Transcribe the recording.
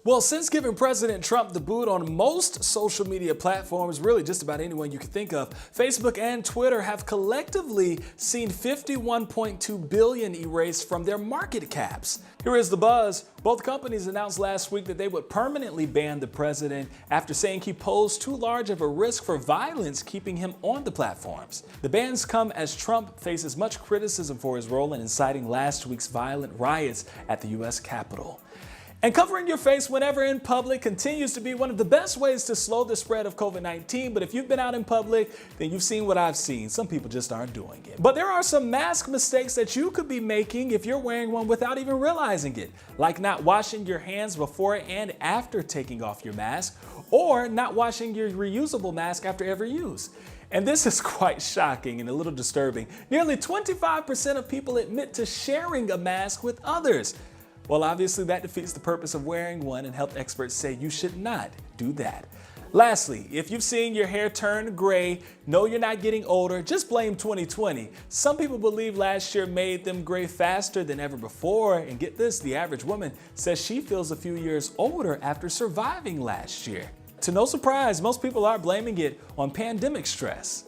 Well, since giving President Trump the boot on most social media platforms, really just about anyone you can think of, Facebook and Twitter have collectively seen 51.2 billion erased from their market caps. Here is the buzz. Both companies announced last week that they would permanently ban the president after saying he posed too large of a risk for violence keeping him on the platforms. The bans come as Trump faces much criticism for his role in inciting last week's violent riots at the U.S. Capitol. And covering your face whenever in public continues to be one of the best ways to slow the spread of COVID-19. But if you've been out in public, then you've seen what I've seen. Some people just aren't doing it. But there are some mask mistakes that you could be making if you're wearing one without even realizing it, like not washing your hands before and after taking off your mask, or not washing your reusable mask after every use. And this is quite shocking and a little disturbing. Nearly 25% of people admit to sharing a mask with others. Well, obviously that defeats the purpose of wearing one, and health experts say you should not do that. Lastly, if you've seen your hair turn gray, know you're not getting older, just blame 2020. Some people believe last year made them gray faster than ever before, and get this, the average woman says she feels a few years older after surviving last year. To no surprise, most people are blaming it on pandemic stress.